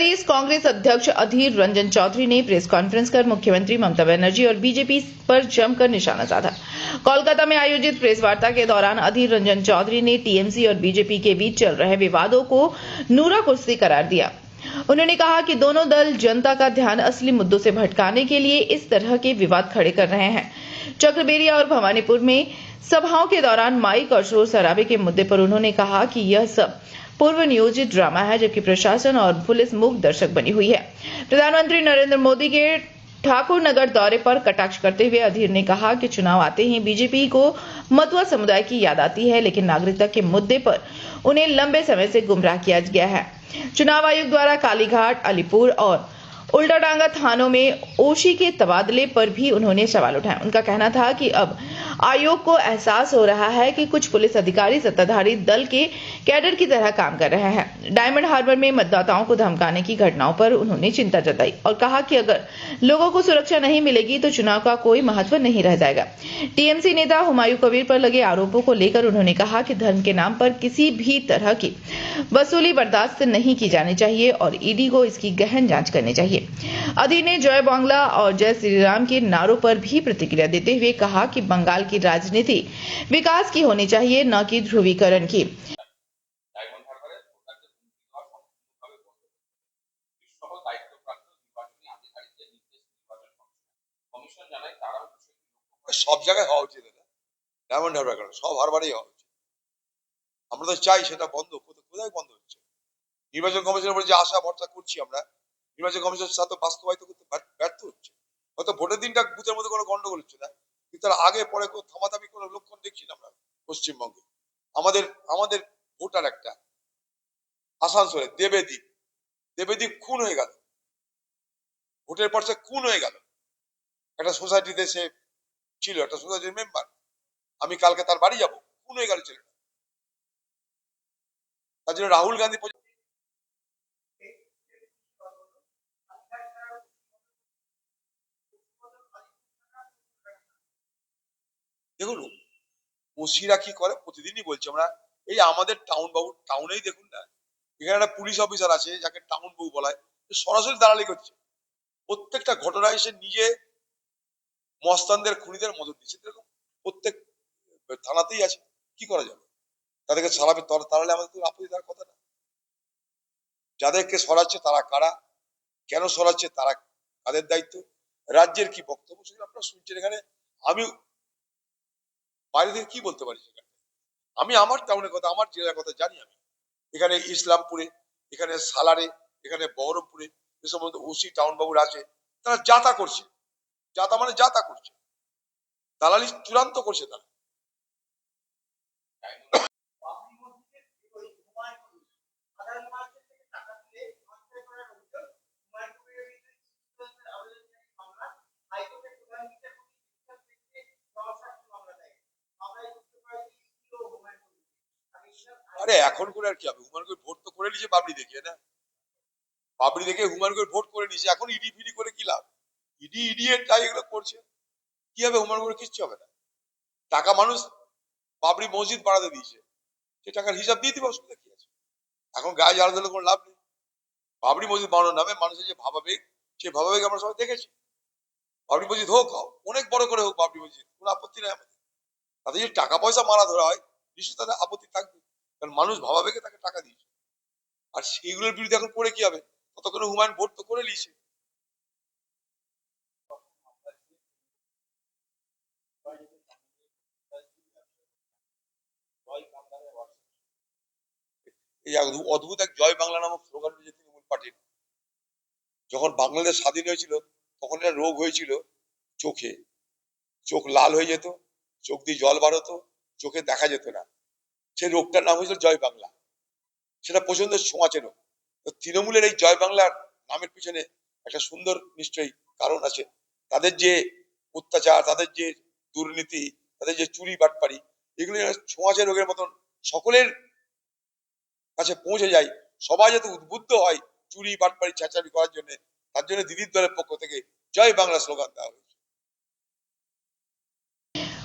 प्रदेश कांग्रेस अध्यक्ष अधीर रंजन चौधरी ने press conference कर मुख्यमंत्री ममता बनर्जी और बीजेपी पर जमकर निशाना साधा। कोलकाता में आयोजित प्रेस वार्ता के दौरान अधीर रंजन चौधरी ने टीएमसी और बीजेपी के बीच चल रहे विवादों को नूरा कुर्सी करार दिया। उन्होंने कहा कि दोनों दल जनता का ध्यान असली मुद्दों से भटकाने के लिए इस तरह के विवाद खड़े कर रहे हैं। चक्रबेरिया और भवानीपुर में सभाओं के दौरान माइक और शोर शराबे के मुद्दे पर उन्होंने कहा कि यह सब पूर्व नियोजित ड्रामा है, जबकि प्रशासन और पुलिस मूक दर्शक बनी हुई है। प्रधानमंत्री नरेंद्र मोदी के ठाकुर नगर दौरे पर कटाक्ष करते हुए अधीर ने कहा कि चुनाव आते ही बीजेपी को मतुआ समुदाय की याद आती है, लेकिन नागरिकता के मुद्दे पर उन्हें लंबे समय से गुमराह किया गया है। चुनाव आयोग द्वारा कालीघाट, अलीपुर और उल्टाडांगा थानों में ओशी के तबादले पर भी उन्होंने सवाल उठाए। उनका कहना था कि अब आयोग को एहसास हो रहा है कि कुछ पुलिस अधिकारी सत्ताधारी दल के कैडर की तरह काम कर रहे हैं। डायमंड हार्बर में मतदाताओं को धमकाने की घटनाओं पर उन्होंने चिंता जताई और कहा कि अगर लोगों को सुरक्षा नहीं मिलेगी तो चुनाव का कोई महत्व नहीं रह जाएगा। टीएमसी नेता हुमायूं कबीर पर लगे आरोपों को लेकर उन्होंने कहा कि धर्म के नाम पर किसी भी तरह की वसूली बर्दाश्त नहीं की जानी चाहिए और ईडी को इसकी गहन जांच करनी चाहिए। अधीर ने जय बांग्ला और जय श्री राम के नारों पर भी प्रतिक्रिया देते हुए कहा कि बंगाल की राजनीति विकास की होनी चाहिए, न कि ध्रुवीकरण की। সব জায়গায় হওয়া উচিত, ডায়মন্ড হারবার কেন সব হারবারেই হওয়া উচিত। আমরা তো চাই সেটা বন্ধ, কোথায় বন্ধ হচ্ছে? নির্বাচন কমিশনের উপরে যে আশা ভরসা করছি আমরা, নির্বাচন কমিশনের সাথে বাস্তবায়িত করতে ব্যর্থ হচ্ছে। হয়তো ভোটের দিনটা বুথের মধ্যে কোনো গন্ডগোল হচ্ছে না, কিন্তু তার আগে পরে থামাথামি কোনো লক্ষণ দেখছি না আমরা পশ্চিমবঙ্গে। আমাদের ভোটার একটা আসানসোলে দেবেদীপ খুন হয়ে গেল, ভোটের পর সে খুন হয়ে গেল। একটা সোসাইটিতে সে ছিল, একটা সোসাইটির মেম্বার। আমি কালকে তার বাড়ি যাব, খুন হয়ে গেল ছেলেটা। তার জন্য রাহুল গান্ধী দেখুন ওসিরা কি করে প্রতিদিনই বলছি আমরা। এই আমাদের টাউনেই দেখুন না, এখানে একটা পুলিশ অফিসার আছে যাকে টাউন বাবু বলা হয়, সরাসরি দালালি করছে। প্রত্যেকটা ঘটনায় সে নিজে মস্তানদের খুনিদের মদত দিচ্ছে। এরকম প্রত্যেক থানাতেই আছে। কি করা যাবে? তাদেরকে তাড়ালে আমাদের তো আপত্তি থাকার কথা না। যাদেরকে সরাচ্ছে তারা কারা, কেন সরাচ্ছে, তারা কাদের দায়িত্ব, রাজ্যের কি বক্তব্য, সেগুলো আপনারা শুনছেন। এখানে আমি বাইরে থেকে কি বলতে পারি? সেখানে আমি আমার টাউনের কথা, আমার জেলার কথা জানি। আমি এখানে ইসলামপুরে, এখানে সালারে, এখানে বহরমপুরে যে সমস্ত ওসি টাউন বাবুরা আছে, তারা যাতা করছে। যাতা করছে, দালালি চূড়ান্ত করছে তারা। আরে এখন করে আর কি হবে? হুমায়ুন কবির ভোট তো করে নিয়েছে বাবরি দেখিয়ে, না বাবরি দেখে হুমায়ুন কবির ভোট করে নিয়েছে। এখন ইডি ফিডি করে কি লাভ? ইডি এর তাই এগুলো করছে। কি হবে? হুমায়ুন কবির কিচ্ছু হবে না। টাকা মানুষ বাবরি মসজিদ বাড়াতে দিয়েছে, সে টাকার হিসাব দিয়ে দিবে, অসুবিধা কি আছে? এখন গায়ে জ্বালা দিলে কোনো লাভ নেই। বাবরি মসজিদ বানানোর নামে মানুষের যে ভাবাবেগ, সেই ভাবাবেগ আমরা সবাই দেখেছি। বাবরি মসজিদ হোক, অনেক বড় করে হোক বাবরি মসজিদ, কোনো আপত্তি নেই আমাদের। তাতে যদি টাকা পয়সা মারা ধরা হয়, নিশ্চয়ই তাদের আপত্তি থাকবে, কারণ মানুষ ভাবাবেগে তাকে টাকা দিয়েছে। আর সেইগুলোর বিরুদ্ধে এখন করে কি হবে? ততক্ষণে হুমায়ুন ভোট তো করে নিয়েছে। এই অদ্ভুত এক জয় বাংলা নামক স্লোগান রয়েছে তৃণমূল পার্টির। যখন বাংলাদেশ স্বাধীন হয়েছিল তখন একটা রোগ হয়েছিল চোখে, চোখ লাল হয়ে যেত, চোখ দিয়ে জল বার হতো, চোখে দেখা যেত না। সেই রোগটার নাম হয়েছিল জয় বাংলা। সেটা প্রচন্ড ছোঁয়াচে রোগ। তো তৃণমূলের এই জয় বাংলার নামের পিছনে একটা সুন্দর নিশ্চয়ই কারণ আছে। তাদের যে অত্যাচার, তাদের যে দুর্নীতি, তাদের যে চুরি বাটপারি, এগুলো ছোঁয়াচে রোগের মতন সকলের কাছে পৌঁছে যায়। সবাই যাতে উদ্বুদ্ধ হয় চুরি বাটপারি চেঁচামি করার জন্য, তার জন্য দিদির দলের পক্ষ থেকে জয় বাংলা স্লোগান দেওয়া হয়েছে।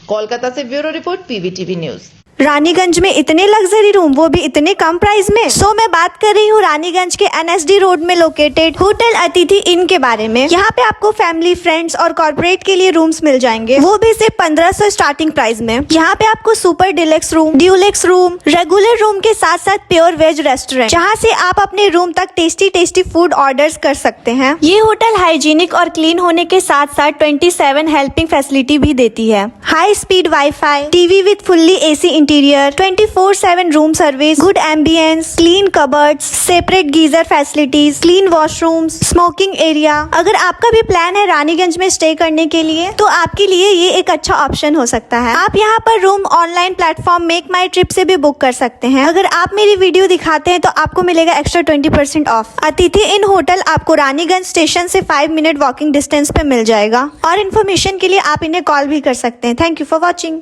कोलकाता से bureau report, PVTV news. Raniganj में इतने लग्जरी रूम, वो भी इतने कम प्राइस में। सो मैं बात कर रही हूँ रानीगंज के NSD रोड में लोकेटेड होटल अतिथि इन के बारे में। यहाँ पे आपको फैमिली, फ्रेंड्स और कॉर्पोरेट के लिए रूम्स मिल जाएंगे, वो भी सिर्फ 1500 स्टार्टिंग प्राइस में। यहाँ पे आपको super deluxe room, Dulux room, regular room के साथ साथ प्योर वेज रेस्टोरेंट, जहाँ से आप अपने रूम तक टेस्टी फूड ऑर्डर्स कर सकते हैं। ये होटल हाइजीनिक और क्लीन होने के साथ साथ 27 हेल्पिंग फैसिलिटी भी देती है। High speed wifi, TV with fully AC interior, 24/7 room service, good ambience, clean cupboards, separate geyser facilities, clean washrooms, smoking area. अगर आपका भी प्लान है रानीगंज में स्टे करने के लिए, तो आपके लिए ये एक अच्छा ऑप्शन हो सकता है। आप यहाँ पर रूम ऑनलाइन प्लेटफॉर्म मेक माई ट्रिप से भी बुक कर सकते हैं। अगर आप मेरी वीडियो दिखाते हैं तो आपको मिलेगा एक्स्ट्रा 20% ऑफ। अतिथि इन होटल आपको रानीगंज स्टेशन से 5 मिनट वॉकिंग डिस्टेंस पे मिल जाएगा। और इन्फॉर्मेशन के लिए आप इन्हें कॉल भी कर सकते हैं। Thank you for watching.